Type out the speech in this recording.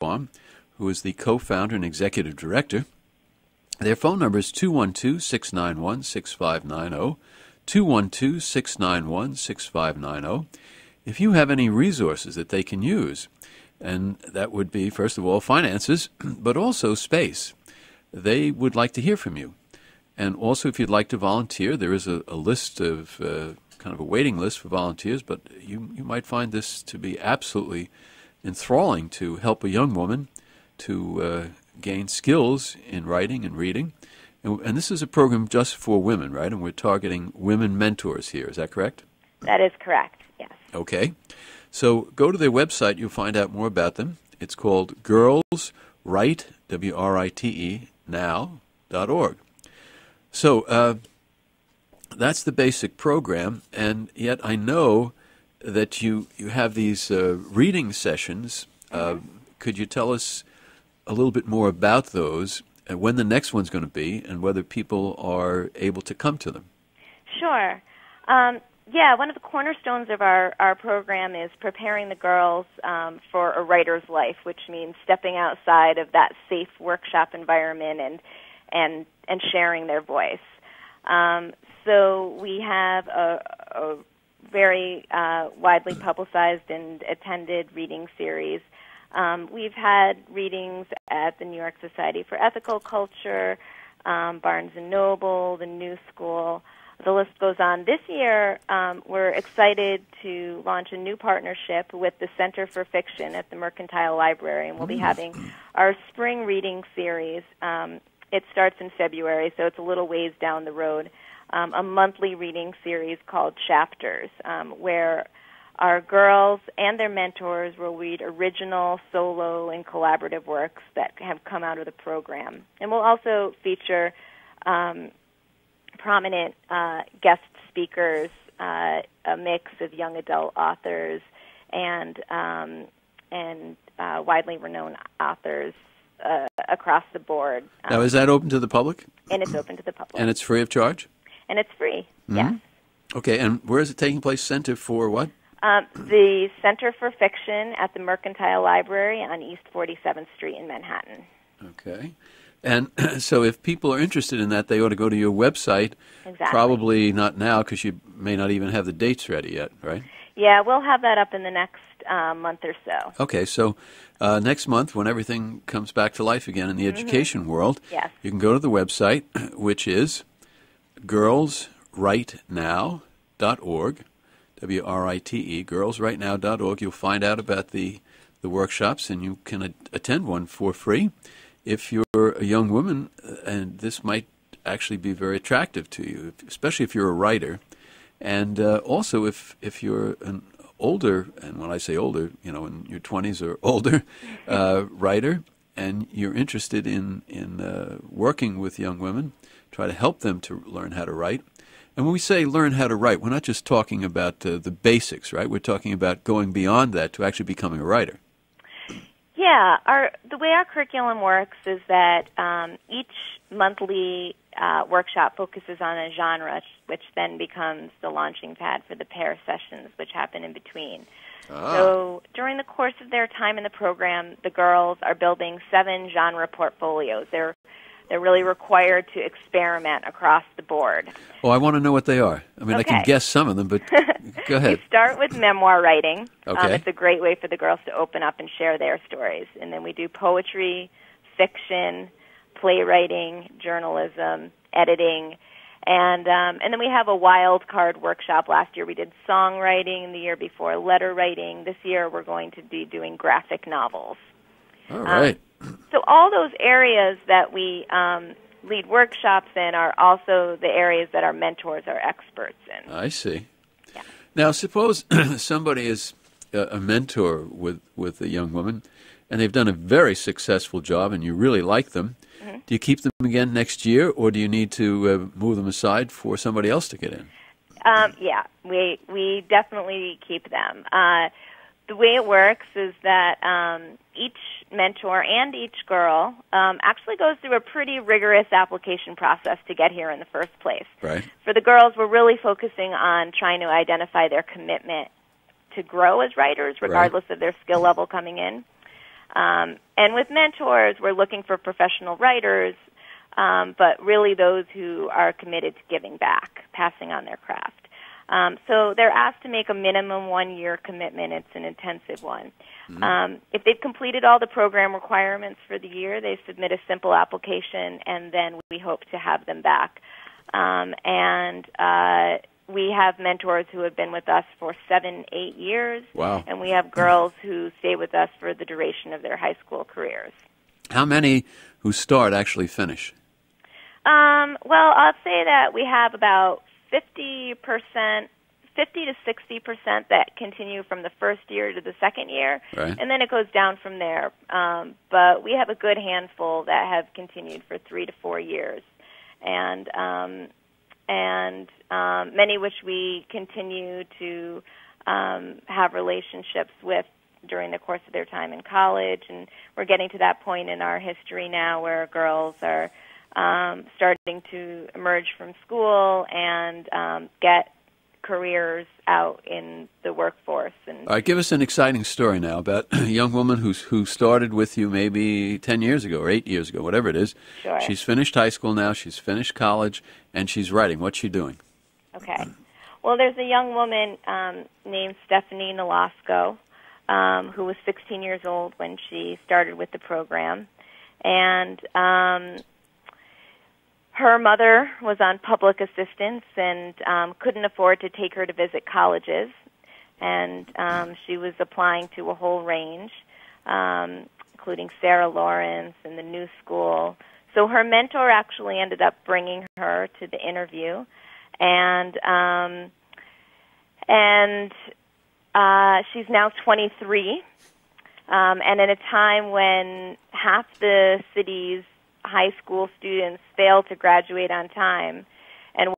on, who is the co-founder and executive director. Their phone number is 212-691-6590, 212-691-6590. If you have any resources that they can use, and that would be, first of all, finances, but also space, they would like to hear from you. And also, if you'd like to volunteer, there is a list of, kind of a waiting list for volunteers, but you might find this to be absolutely enthralling to help a young woman to gain skills in writing and reading. And this is a program just for women, right? And we're targeting women mentors here. Is that correct? That is correct, yes. Okay. So go to their website. You'll find out more about them. It's called Girls Write, W-R-I-T-E, now.org. So that's the basic program. And yet I know that you have these reading sessions. Could you tell us a little bit more about those, and when the next one's going to be, and whether people are able to come to them? Sure. One of the cornerstones of our program is preparing the girls for a writer's life, which means stepping outside of that safe workshop environment and sharing their voice. So we have a very widely publicized and attended reading series. We've had readings at the New York Society for Ethical Culture, Barnes & Noble, the New School. The list goes on. This year, we're excited to launch a new partnership with the Center for Fiction at the Mercantile Library, and we'll be having our spring reading series. It starts in February, so it's a little ways down the road, a monthly reading series called Chapters, where our girls and their mentors will read original, solo, and collaborative works that have come out of the program. And we'll also feature prominent guest speakers, a mix of young adult authors and widely renowned authors across the board. Now, is that open to the public? And it's open to the public. And it's free of charge? And it's free, Mm-hmm. yes. Okay, and where is it taking place? Center for what? The Center for Fiction at the Mercantile Library on East 47th Street in Manhattan. Okay. And so if people are interested in that, they ought to go to your website. Exactly. Probably not now because you may not even have the dates ready yet, right? Yeah, we'll have that up in the next month or so. Okay, so next month when everything comes back to life again in the education world, Yes. you can go to the website, which is girlswritenow.org. W-R-I-T-E, girlswritenow.org. You'll find out about the workshops, and you can attend one for free. If you're a young woman, and this might actually be very attractive to you, especially if you're a writer, and also if you're an older, and when I say older, in your 20s or older, writer, and you're interested in working with young women, try to help them to learn how to write. And when we say learn how to write, we're not just talking about the basics, right? We're talking about going beyond that to actually becoming a writer. Yeah, the way our curriculum works is that each monthly workshop focuses on a genre, which then becomes the launching pad for the pair sessions, which happen in between. So during the course of their time in the program, the girls are building 7 genre portfolios. They're really required to experiment across the board. Oh, I want to know what they are. I mean, Okay. I can guess some of them, but go ahead. We start with memoir writing. Okay. It's a great way for the girls to open up and share their stories. And then we do poetry, fiction, playwriting, journalism, editing, and then we have a wild card workshop. Last year we did songwriting, the year before letter writing. This year we're going to be doing graphic novels. All right. So all those areas that we lead workshops in are also the areas that our mentors are experts in. I see. Yeah. Now, suppose somebody is a mentor with a young woman, and they've done a very successful job, and you really like them. Mm-hmm. Do you keep them again next year, or do you need to move them aside for somebody else to get in? Yeah, we definitely keep them. The way it works is that each mentor and each girl actually goes through a pretty rigorous application process to get here in the first place. Right. For the girls, we're really focusing on trying to identify their commitment to grow as writers, regardless of their skill level coming in. And with mentors, we're looking for professional writers, but really those who are committed to giving back, passing on their craft. So they're asked to make a minimum 1-year commitment. It's an intensive one. If they've completed all the program requirements for the year, they submit a simple application, and then we hope to have them back. We have mentors who have been with us for 7-8 years. Wow. And we have girls who stay with us for the duration of their high school careers. How many who start actually finish? Well, I'll say that we have about 50% to 60% that continue from the first year to the second year, right. And then it goes down from there. But we have a good handful that have continued for 3 to 4 years, and many which we continue to have relationships with during the course of their time in college. And we're getting to that point in our history now where girls are starting to emerge from school and get careers out in the workforce. And all right, give us an exciting story now about a young woman who started with you maybe 10 years ago or 8 years ago, whatever it is. Sure. She's finished high school now, she's finished college, and she's writing. What's she doing? Okay. Well, there's a young woman named Stephanie Nolasco who was 16 years old when she started with the program. And her mother was on public assistance and couldn't afford to take her to visit colleges. And she was applying to a whole range, including Sarah Lawrence and the New School. So her mentor actually ended up bringing her to the interview. And she's now 23. And at a time when half the city's high school students fail to graduate on time, and